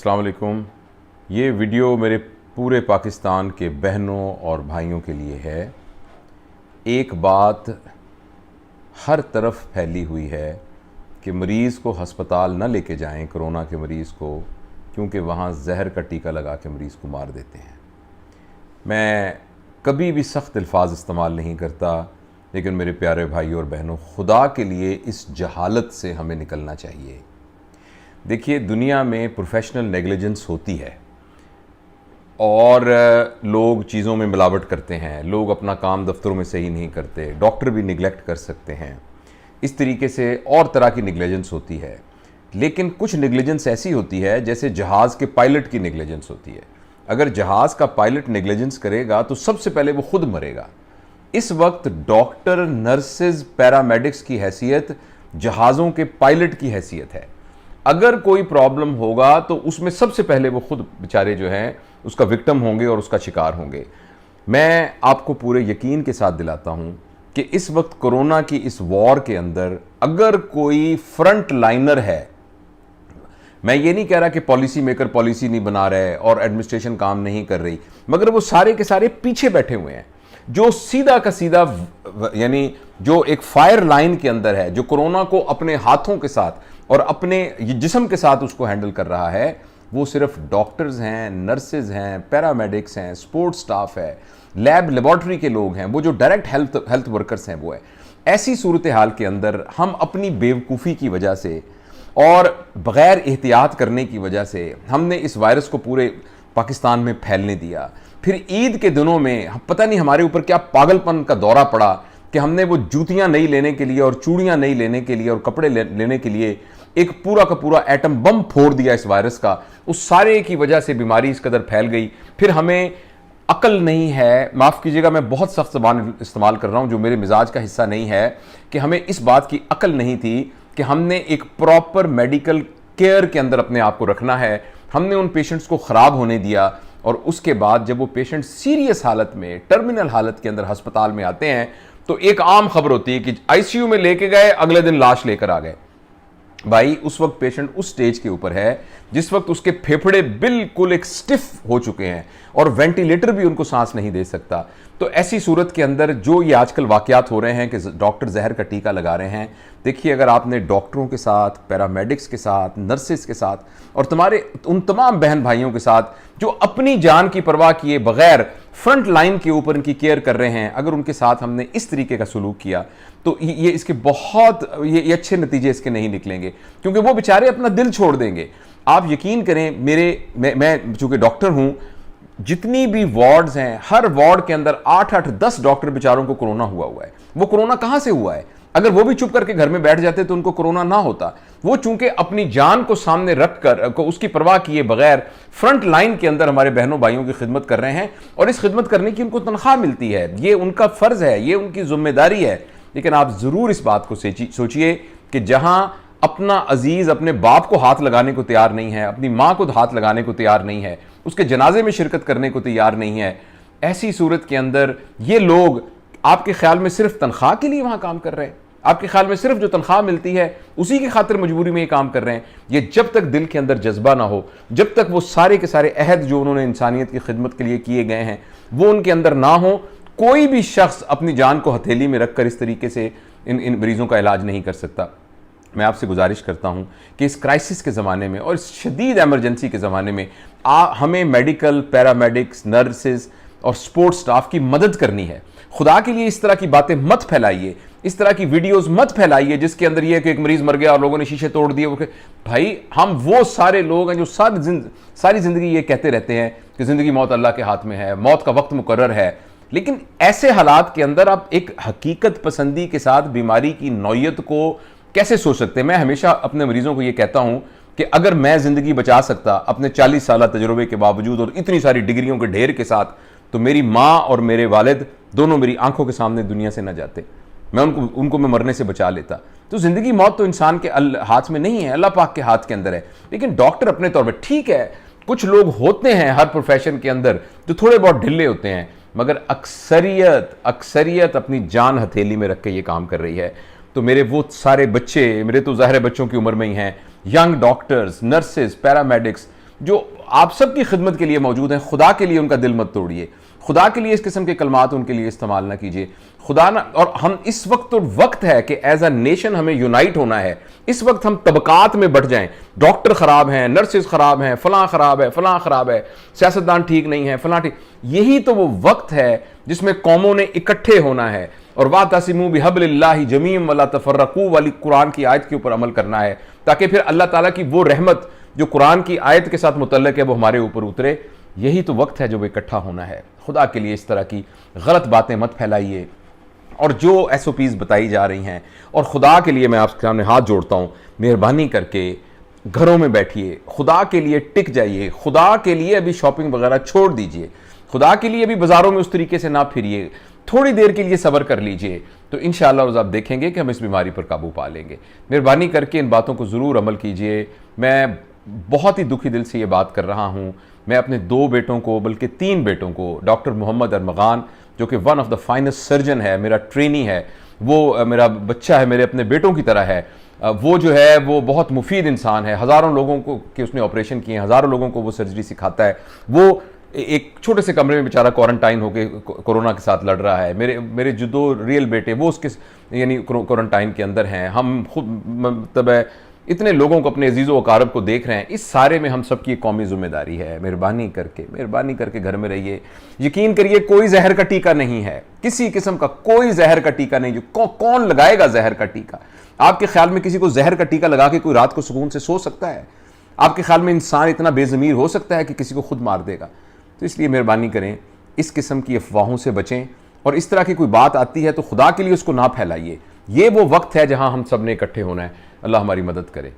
अस्सलाम वालेकुम। ये वीडियो मेरे पूरे पाकिस्तान के बहनों और भाइयों के लिए है। एक बात हर तरफ फैली हुई है कि मरीज़ को हस्पताल न लेके जाएं, कोरोना के मरीज़ को, क्योंकि वहाँ जहर का टीका लगा के मरीज़ को मार देते हैं। मैं कभी भी सख्त अल्फाज इस्तेमाल नहीं करता, लेकिन मेरे प्यारे भाई और बहनों, खुदा के लिए इस जहालत से हमें निकलना चाहिए। देखिए, दुनिया में प्रोफेशनल नेग्लिजेंस होती है और लोग चीज़ों में मिलावट करते हैं, लोग अपना काम दफ्तरों में सही नहीं करते, डॉक्टर भी निगलेक्ट कर सकते हैं, इस तरीके से और तरह की नेग्लिजेंस होती है। लेकिन कुछ नेग्लिजेंस ऐसी होती है जैसे जहाज़ के पायलट की नेग्लिजेंस होती है। अगर जहाज़ का पायलट नेग्लिजेंस करेगा तो सबसे पहले वो खुद मरेगा। इस वक्त डॉक्टर, नर्सेज, पैरामेडिक्स की हैसियत जहाज़ों के पायलट की हैसियत है। अगर कोई प्रॉब्लम होगा तो उसमें सबसे पहले वो खुद बेचारे जो हैं उसका विक्टिम होंगे और उसका शिकार होंगे। मैं आपको पूरे यकीन के साथ दिलाता हूं कि इस वक्त कोरोना की इस वॉर के अंदर अगर कोई फ्रंट लाइनर है, मैं ये नहीं कह रहा कि पॉलिसी मेकर पॉलिसी नहीं बना रहे और एडमिनिस्ट्रेशन काम नहीं कर रही, मगर वो सारे के सारे पीछे बैठे हुए हैं। जो सीधा का सीधा यानी जो एक फायर लाइन के अंदर है, जो कोरोना को अपने हाथों के साथ और अपने जिस्म के साथ उसको हैंडल कर रहा है, वो सिर्फ डॉक्टर्स हैं, नर्सेज हैं, पैरामेडिक्स हैं, स्पोर्ट्स स्टाफ है, लेबॉर्ट्री के लोग हैं, वो जो डायरेक्ट हेल्थ वर्कर्स हैं वो है। ऐसी सूरत हाल के अंदर हम अपनी बेवकूफ़ी की वजह से और बग़ैर एहतियात करने की वजह से हमने इस वायरस को पूरे पाकिस्तान में फैलने दिया। फिर ईद के दिनों में पता नहीं हमारे ऊपर क्या पागलपन का दौरा पड़ा कि हमने वो जूतियां नहीं लेने के लिए और चूड़ियां नहीं लेने के लिए और कपड़े लेने के लिए एक पूरा का पूरा एटम बम फोड़ दिया इस वायरस का। उस सारे की वजह से बीमारी इस कदर फैल गई। फिर हमें अकल नहीं है, माफ़ कीजिएगा मैं बहुत सख्त ज़बान इस्तेमाल कर रहा हूँ जो मेरे मिजाज का हिस्सा नहीं है, कि हमें इस बात की अकल नहीं थी कि हमने एक प्रॉपर मेडिकल केयर के अंदर अपने आप को रखना है। हमने उन पेशेंट्स को ख़राब होने दिया और उसके बाद जब वो पेशेंट सीरियस हालत में, टर्मिनल हालत के अंदर अस्पताल में आते हैं तो एक आम खबर होती है कि आईसीयू में लेके गए, अगले दिन लाश लेकर आ गए। भाई, उस वक्त पेशेंट उस स्टेज के ऊपर है जिस वक्त उसके फेफड़े बिल्कुल एक स्टिफ हो चुके हैं और वेंटिलेटर भी उनको सांस नहीं दे सकता। तो ऐसी सूरत के अंदर जो ये आजकल वाकयात हो रहे हैं कि डॉक्टर जहर का टीका लगा रहे हैं, देखिए, अगर आपने डॉक्टरों के साथ, पैरामेडिक्स के साथ, नर्सेस के साथ और तुम्हारे उन तमाम बहन भाइयों के साथ जो अपनी जान की परवाह किए बगैर फ्रंट लाइन के ऊपर इनकी केयर कर रहे हैं, अगर उनके साथ हमने इस तरीके का सलूक किया तो ये इसके बहुत ये अच्छे नतीजे इसके नहीं निकलेंगे, क्योंकि वो बेचारे अपना दिल छोड़ देंगे। आप यकीन करें, मैं चूंकि डॉक्टर हूं, जितनी भी वार्ड्स हैं, हर वार्ड के अंदर 8-8, 10 डॉक्टर बेचारों को कोरोना हुआ है। वो कोरोना कहां से हुआ है? अगर वो भी चुप करके घर में बैठ जाते तो उनको कोरोना ना होता। वो चूंकि अपनी जान को सामने रखकर उसकी परवाह किए बगैर फ्रंट लाइन के अंदर हमारे बहनों भाइयों की खिदमत कर रहे हैं और इस खिदमत करने की उनको तनख्वाह मिलती है। ये उनका फर्ज है, ये उनकी जिम्मेदारी है। लेकिन आप जरूर इस बात को सोचिए कि जहां अपना अजीज अपने बाप को हाथ लगाने को तैयार नहीं है, अपनी मां को हाथ लगाने को तैयार नहीं है, उसके जनाजे में शिरकत करने को तैयार नहीं है, ऐसी सूरत के अंदर ये लोग आपके ख्याल में सिर्फ तनख्वाह के लिए वहां काम कर रहे हैं? आपके ख्याल में सिर्फ जो तनख्वाह मिलती है उसी की खातिर मजबूरी में ये काम कर रहे हैं? ये जब तक दिल के अंदर जज्बा ना हो, जब तक वो सारे के सारे अहद जो उन्होंने इंसानियत की खिदमत के लिए किए गए हैं वो उनके अंदर ना हो, कोई भी शख्स अपनी जान को हथेली में रखकर इस तरीके से इन मरीजों का इलाज नहीं कर सकता। मैं आपसे गुजारिश करता हूं कि इस क्राइसिस के ज़माने में और इस शदीद एमरजेंसी के ज़माने में हमें मेडिकल, पैरामेडिक्स, नर्सेज और सपोर्ट स्टाफ की मदद करनी है। खुदा के लिए इस तरह की बातें मत फैलाइए, इस तरह की वीडियोस मत फैलाइए जिसके अंदर यह है कि एक मरीज मर गया और लोगों ने शीशे तोड़ दिए। भाई, हम वो सारे लोग हैं जो सारी जिंदगी ये कहते रहते हैं कि जिंदगी मौत अल्लाह के हाथ में है, मौत का वक्त मुकर्रर है। लेकिन ऐसे हालात के अंदर आप एक हकीकत पसंदी के साथ बीमारी की नौयत को कैसे सोच सकते हैं? मैं हमेशा अपने मरीजों को यह कहता हूं कि अगर मैं जिंदगी बचा सकता अपने 40 साल तजुर्बे के बावजूद और इतनी सारी डिग्रियों के ढेर के साथ, तो मेरी माँ और मेरे वालिद दोनों मेरी आंखों के सामने दुनिया से न जाते। मैं उनको मैं मरने से बचा लेता। तो जिंदगी मौत तो इंसान के हाथ में नहीं है, अल्लाह पाक के हाथ के अंदर है। लेकिन डॉक्टर अपने तौर पर, ठीक है, कुछ लोग होते हैं हर प्रोफेशन के अंदर जो थोड़े बहुत ढिल्ले होते हैं, मगर अक्सरियत अपनी जान हथेली में रख के ये काम कर रही है। तो मेरे वो सारे बच्चे, मेरे तो ज़ाहिर बच्चों की उम्र में ही हैं, यंग डॉक्टर्स, नर्सेज, पैरामेडिक्स, जो आप सबकी खिदमत के लिए मौजूद हैं, खुदा के लिए उनका दिल मत तोड़िए, खुदा के लिए इस किस्म के कलमात उनके लिए इस्तेमाल ना कीजिए। खुदा ना, और हम इस वक्त है कि एज अ नेशन हमें यूनाइट होना है। इस वक्त हम तबकात में बढ़ जाएं, डॉक्टर खराब हैं, नर्सेज खराब हैं, फलां खराब है, फलां खराब है, सियासतदान ठीक नहीं है, फलां ठीक, यही तो वो वक्त है जिसमें कौमों ने इकट्ठे होना है और वातसिमू बिहब्लिल्लाहि जमीअन वला तफर्रकू वाली कुरान की आयत के ऊपर अमल करना है, ताकि फिर अल्लाह ताला की वो रहमत जो कुरान की आयत के साथ मुतल्लक है वो हमारे ऊपर उतरे। यही तो वक्त है जो इकट्ठा होना है। खुदा के लिए इस तरह की गलत बातें मत फैलाइए, और जो SOPs बताई जा रही हैं, और खुदा के लिए मैं आपके सामने हाथ जोड़ता हूँ, मेहरबानी करके घरों में बैठिए, खुदा के लिए टिक जाइए, खुदा के लिए अभी शॉपिंग वगैरह छोड़ दीजिए, खुदा के लिए अभी बाज़ारों में उस तरीके से ना फिरिए, थोड़ी देर के लिए सब्र कर लीजिए, तो इंशाअल्लाह रोज़ आप देखेंगे कि हम इस बीमारी पर काबू पा लेंगे। मेहरबानी करके इन बातों को ज़रूर अमल कीजिए। मैं बहुत ही दुखी दिल से ये बात कर रहा हूँ। मैं अपने 2 बेटों को, बल्कि 3 बेटों को, डॉक्टर मोहम्मद अरमगान जो कि one of the finest surgeon है, मेरा ट्रेनी है, वो मेरा बच्चा है, मेरे अपने बेटों की तरह है, वो जो है वो बहुत मुफीद इंसान है, हज़ारों लोगों को कि उसने ऑपरेशन किए हैं, हज़ारों लोगों को वो सर्जरी सिखाता है। वो एक छोटे से कमरे में बेचारा क्वारंटाइन होकर कोरोना के साथ लड़ रहा है। मेरे जो 2 रियल बेटे वो उसके यानी क्वारंटाइन के अंदर हैं। हम खुद मतलब इतने लोगों को, अपने अजीज़ो वकारब को देख रहे हैं। इस सारे में हम सबकी एक कौमी जिम्मेदारी है। मेहरबानी करके घर में रहिए। यकीन करिए कोई जहर का टीका नहीं है, किसी किस्म का कोई जहर का टीका नहीं। जो कौन लगाएगा जहर का टीका? आपके ख्याल में किसी को जहर का टीका लगा के कोई रात को सुकून से सो सकता है? आपके ख्याल में इंसान इतना बेज़मीर हो सकता है कि किसी को खुद मार देगा? तो इसलिए मेहरबानी करें, इस किस्म की अफवाहों से बचें, और इस तरह की कोई बात आती है तो खुदा के लिए उसको ना फैलाइए। ये वो वक्त है जहां हम सब ने इकट्ठे होना है। अल्लाह हमारी मदद करे।